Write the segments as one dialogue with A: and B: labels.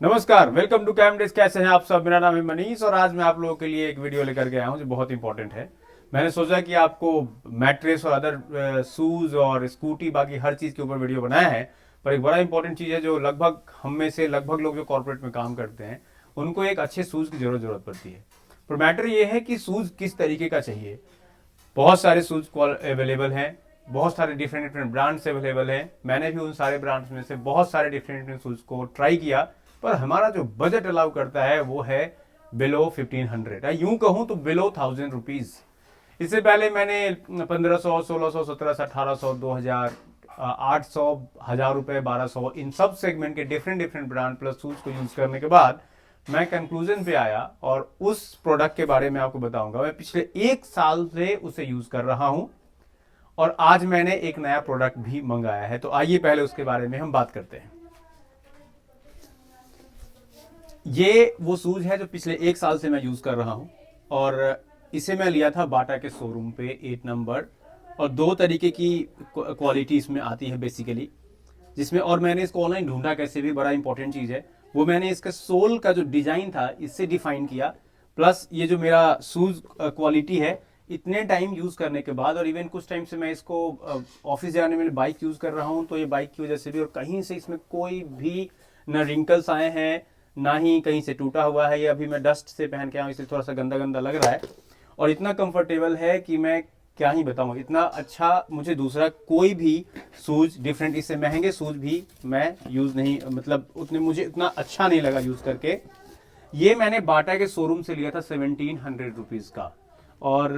A: नमस्कार, welcome to cam desk. कैसे हैं आप सब? मेरा नाम है मनीष और आज मैं आप लोगों के लिए एक वीडियो लेकर के आया हूं जो बहुत इंपॉर्टेंट है। मैंने सोचा कि आपको मैट्रेस और अदर शूज और स्कूटी बाकी हर चीज़ के ऊपर वीडियो बनाया है, पर एक बड़ा इंपॉर्टेंट चीज़ है जो लगभग हम में से लगभग लोग जो कॉर्पोरेट में काम करते हैं उनको एक अच्छे शूज़ की जरूरत पड़ती है। पर मैटर ये है कि शूज़ किस तरीके का चाहिए। बहुत सारे शूज अवेलेबल हैं, बहुत सारे डिफरेंट डिफरेंट ब्रांड्स अवेलेबल हैं। मैंने भी उन सारे ब्रांड्स में से बहुत सारे डिफरेंट डिफरेंट शूज को ट्राई किया, पर हमारा जो बजट अलाउ करता है वो है बिलो 1500, यूं कहूं तो बिलो 1000 रुपीज। इससे पहले मैंने 1500, 1600, 1700, 1800, 2000, 800, 1000 रुपए, 1200 इन सब सेगमेंट के different different brand plus shoes को यूज करने के बाद मैं कंक्लूजन पे आया और उस प्रोडक्ट के बारे में आपको बताऊंगा। मैं पिछले 1 साल से उसे यूज कर रहा हूं और आज मैंने एक नया प्रोडक्ट भी मंगाया है, तो आइए पहले उसके बारे में हम बात करते हैं। ये वो शूज है जो पिछले 1 साल से मैं यूज कर रहा हूं और इसे मैं लिया था बाटा के शोरूम पे 8 नंबर। और दो तरीके की क्वालिटी इसमें आती है बेसिकली, जिसमें और मैंने इसको ऑनलाइन ढूंढा कैसे भी, बड़ा इंपॉर्टेंट चीज है वो मैंने इसका सोल का जो डिजाइन था इससे डिफाइन किया। प्लस ये जो मेरा शूज क्वालिटी है इतने टाइम यूज करने के बाद, और इवन कुछ टाइम से मैं इसको ऑफिस जाने में बाइक यूज कर रहा हूं, तो ये बाइक की वजह से भी और कहीं से इसमें कोई भी न रिंकल्स आए हैं ना ही कहीं से टूटा हुआ है। ये अभी मैं डस्ट से पहन के आया हूं इसलिए थोड़ा सा गंदा गंदा लग रहा है और इतना कंफर्टेबल है कि मैं क्या ही बताऊं। इतना अच्छा मुझे दूसरा कोई भी शूज डिफरेंट, इससे महंगे शूज भी मैं यूज नहीं, मतलब उतने मुझे इतना अच्छा नहीं लगा यूज करके। ये मैंने बाटा के शोरूम से लिया था 1700 रुपीज का और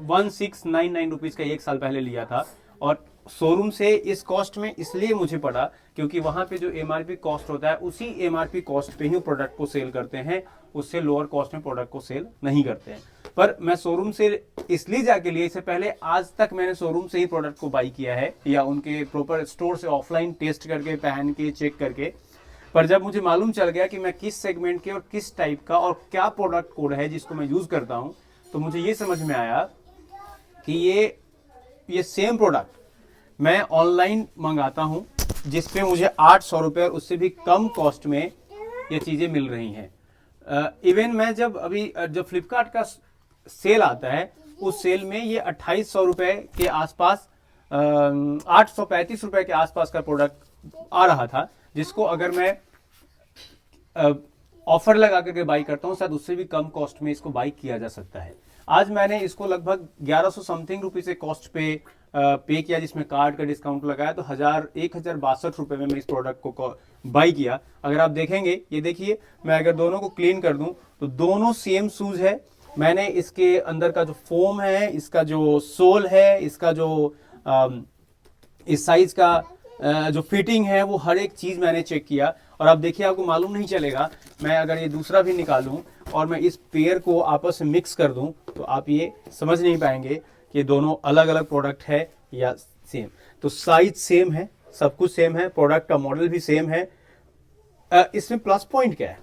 A: 1699 रुपीज का 1 साल पहले लिया था। और शोरूम से इस कॉस्ट में इसलिए मुझे पड़ा क्योंकि वहां पे जो एमआरपी कॉस्ट होता है उसी एमआरपी कॉस्ट पे ही प्रोडक्ट को सेल करते हैं, उससे लोअर कॉस्ट में प्रोडक्ट को सेल नहीं करते हैं। पर मैं शोरूम से इसलिए जाके लिए, इससे पहले आज तक मैंने शोरूम से ही प्रोडक्ट को बाई किया है या उनके प्रॉपर स्टोर से ऑफलाइन टेस्ट करके पहन के चेक करके। पर जब मुझे मालूम चल गया कि मैं किस सेगमेंट के और किस टाइप का और क्या प्रोडक्ट कोड है जिसको मैं यूज करता हूं, तो मुझे ये समझ में आया कि ये सेम प्रोडक्ट मैं ऑनलाइन मंगाता हूं जिसपे मुझे 800 रुपये और उससे भी कम कॉस्ट में ये चीजें मिल रही हैं। इवन मैं जब फ्लिपकार्ट का सेल आता है उस सेल में ये 2800 रुपये के आसपास, 835 रुपये के आसपास का प्रोडक्ट आ रहा था, जिसको अगर मैं ऑफर लगा करके बाई करता हूं शायद उससे भी कम कॉस्ट में इसको बाई किया जा सकता है। आज मैंने इसको लगभग 1100 समथिंग रुपीज से कॉस्ट पे किया, जिसमें कार्ड का डिस्काउंट लगाया तो 1062 रुपए में मैं इस प्रोडक्ट को बाई किया। अगर आप देखेंगे, ये देखिए, मैं अगर दोनों को क्लीन कर दूं तो दोनों सेम शूज है। मैंने इसके अंदर का जो फोम है, इसका जो सोल है, इसका जो इस साइज का जो फिटिंग है, वो हर एक चीज मैंने चेक किया। और आप देखिए, आपको मालूम नहीं चलेगा, मैं अगर ये दूसरा भी निकालूं और मैं इस पेयर को आपस में मिक्स कर दूं तो आप ये समझ नहीं पाएंगे कि दोनों अलग अलग प्रोडक्ट है या सेम। तो साइज सेम है, सब कुछ सेम है, प्रोडक्ट का मॉडल भी सेम है। इसमें प्लस पॉइंट क्या है?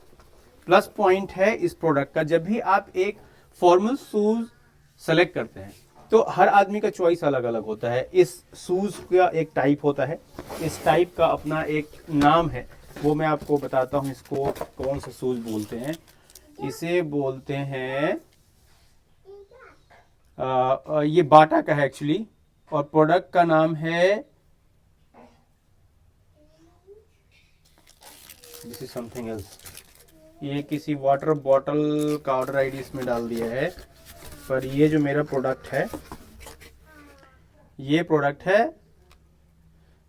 A: प्लस पॉइंट है इस प्रोडक्ट का, जब भी आप एक फॉर्मल शूज सेलेक्ट करते हैं तो हर आदमी का चॉइस अलग अलग होता है। इस शूज का एक टाइप होता है, इस टाइप का अपना एक नाम है, वो मैं आपको बताता हूं। इसको कौन सा शूज बोलते हैं? इसे बोलते हैं ये बाटा का है एक्चुअली, और प्रोडक्ट का नाम है, दिस इज समथिंग एल्स। ये किसी वाटर बॉटल का ऑर्डर आईडी इसमें डाल दिया है, पर ये जो मेरा प्रोडक्ट है, ये प्रोडक्ट है,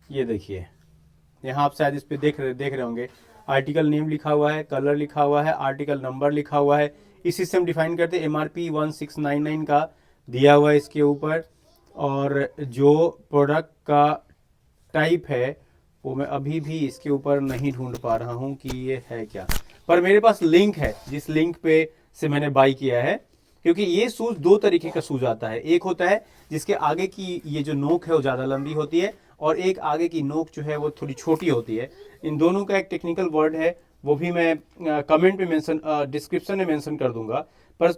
A: ये देखिए, यहाँ आप शायद इस पे देख रहे होंगे, आर्टिकल नेम लिखा हुआ है, कलर लिखा हुआ है, आर्टिकल नंबर लिखा हुआ है। इसी से हम डिफाइन करते हैं। एमआरपी 1699 का दिया हुआ है इसके ऊपर, और जो प्रोडक्ट का टाइप है वो मैं अभी भी इसके ऊपर नहीं ढूंढ पा रहा हूँ कि ये है क्या। पर मेरे पास लिंक है, जिस लिंक पे से मैंने बाई किया है, क्योंकि ये शूज दो तरीके का शूज आता है। एक होता है जिसके आगे की ये जो नोक है वो ज़्यादा लंबी होती है, और एक आगे की नोक जो है वो थोड़ी छोटी होती है। इन दोनों का एक टेक्निकल वर्ड है, वो भी मैं कमेंट पे मेंशन, डिस्क्रिप्शन में मेंशन कर दूंगा। पर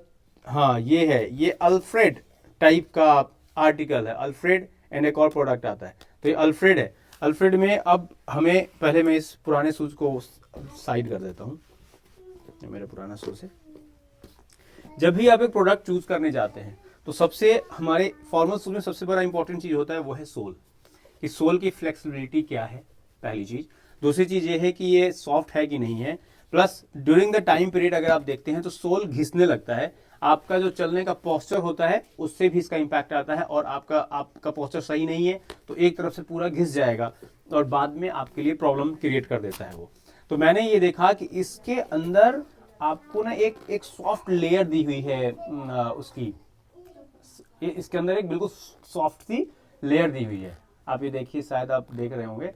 A: हाँ, ये है, ये अल्फ्रेड टाइप का आर्टिकल है। अल्फ्रेड एंड एक और प्रोडक्ट आता है, तो ये अल्फ्रेड है। अल्फ्रेड में अब हमें, पहले मैं इस पुराने शूज को साइड कर देता हूँ, ये मेरा पुराना शूज है। जब भी आप एक प्रोडक्ट चूज करने जाते हैं तो सबसे हमारे फॉर्मल शूज में सबसे बड़ा इंपॉर्टेंट चीज होता है वो है सोल, कि सोल की फ्लेक्सिबिलिटी क्या है, पहली चीज। दूसरी चीज ये है कि ये सॉफ्ट है कि नहीं है। Plus during the time period अगर आप देखते हैं तो सोल घिसने लगता है, आपका जो चलने का पोस्चर होता है उससे भी इसका इंपैक्ट आता है, और आपका पोस्चर सही नहीं है तो एक तरफ से पूरा घिस जाएगा और बाद में आपके लिए प्रॉब्लम क्रिएट कर देता है वो। तो मैंने ये देखा कि इसके अंदर आपको ना एक सॉफ्ट लेयर दी हुई है उसकी, इसके अंदर एक बिल्कुल सॉफ्ट सी लेयर दी हुई है, आप ये देखिए, शायद आप देख रहे होंगे।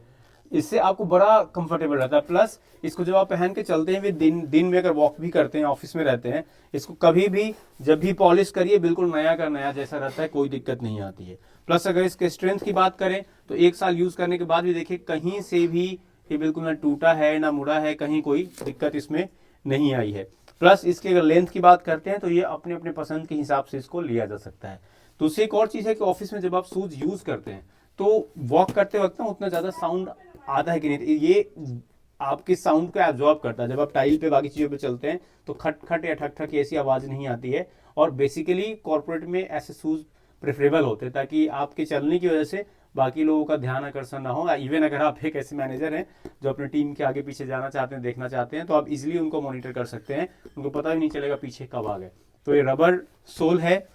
A: इससे आपको बड़ा कंफर्टेबल रहता है। प्लस इसको जब आप पहन के चलते हैं, वे दिन में अगर वॉक भी करते हैं, ऑफिस में रहते हैं, इसको कभी भी जब भी पॉलिश करिए बिल्कुल नया का नया जैसा रहता है, कोई दिक्कत नहीं आती है। प्लस अगर इसके स्ट्रेंथ की बात करें तो 1 साल यूज करने के बाद भी देखिए कहीं से भी ये बिल्कुल ना टूटा है ना मुड़ा है, कहीं कोई दिक्कत इसमें नहीं आई है। प्लस इसकी अगर लेंथ की बात करते हैं तो ये अपने अपने पसंद के हिसाब से इसको लिया जा सकता है। दूसरी एक और चीज़ है कि ऑफिस में जब आप शूज यूज करते हैं तो वॉक करते वक्त ना उतना ज़्यादा साउंड आता है कि नहीं, ये आपके साउंड को एब्जॉर्ब करता है। जब आप टाइल पे बाकी चीज़ों पे चलते हैं तो खट खट या ठक ठक ऐसी आवाज़ नहीं आती है, और बेसिकली कॉर्पोरेट में ऐसे शूज़ प्रेफरेबल होते हैं ताकि आपके चलने की वजह से बाकी लोगों का ध्यान आकर्षण ना हो। इवन अगर आप एक ऐसे मैनेजर हैं जो अपने टीम के आगे पीछे जाना चाहते हैं, देखना चाहते हैं, तो आप इजीली उनको मॉनिटर कर सकते हैं, उनको पता भी नहीं चलेगा पीछे कब आ गए। तो ये रबर सोल है,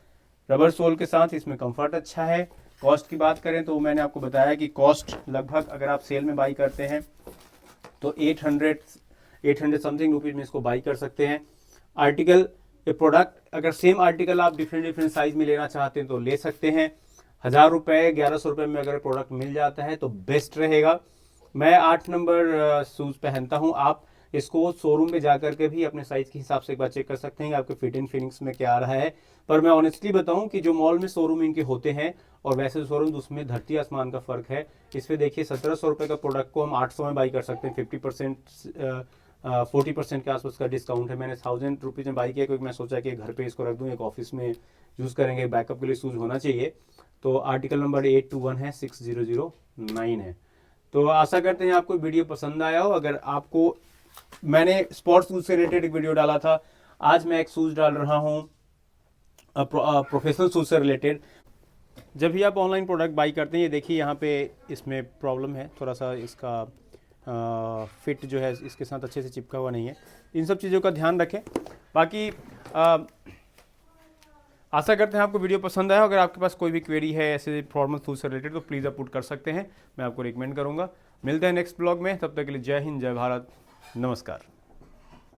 A: रबर सोल के साथ इसमें कंफर्ट अच्छा है। कॉस्ट की बात करें तो मैंने आपको बताया कि कॉस्ट लगभग अगर आप सेल में बाई करते हैं तो 800 समथिंग रुपीज में इसको बाई कर सकते हैं। आर्टिकल, ये प्रोडक्ट अगर सेम आर्टिकल आप डिफरेंट साइज में लेना चाहते हैं तो ले सकते हैं। 1000 रुपये 1100 रुपये में अगर प्रोडक्ट मिल जाता है तो बेस्ट रहेगा। मैं 8 नंबर शूज पहनता हूँ, आप इसको शोरूम में जाकर के भी अपने साइज के हिसाब से एक बार चेक कर सकते हैं कि आपके फिट एंड फिनिंग्स में क्या आ रहा है। पर मैं ऑनेस्टली बताऊं कि जो मॉल में शोरूम इनके होते हैं और वैसे शोरूम, उसमें धरती आसमान का फर्क है। इस पे देखिए 1700 रुपये का प्रोडक्ट को हम 800 में बाई कर सकते हैं। 40% के आसपास का डिस्काउंट है। मैंने 1000 रुपीज़ में बाई किया क्योंकि मैं सोचा कि घर पे इसको रख दूँ, एक ऑफिस में यूज़ करेंगे, बैकअप के लिए शूज़ होना चाहिए। तो आर्टिकल नंबर 821 है, 6009 है। तो आशा करते हैं आपको वीडियो पसंद आया हो। अगर आपको, मैंने स्पोर्ट्स शूज से रिलेटेड एक वीडियो डाला था, आज मैं एक शूज डाल रहा हूँ प्रोफेशनल शूज से रिलेटेड। जब भी आप ऑनलाइन प्रोडक्ट बाई करते हैं, ये देखिए यहाँ पे इसमें प्रॉब्लम है, थोड़ा सा इसका फिट जो है इसके साथ अच्छे से चिपका हुआ नहीं है। इन सब चीज़ों का ध्यान रखें। बाकी आशा करते हैं आपको वीडियो पसंद आया। अगर आपके पास कोई भी क्वेरी है ऐसे फॉर्मल शूज से रिलेटेड तो प्लीज़ आप पुट कर सकते हैं, मैं आपको रिकमेंड करूँगा। मिलते हैं नेक्स्ट ब्लॉग में, तब तक के लिए जय हिंद, जय भारत, नमस्कार।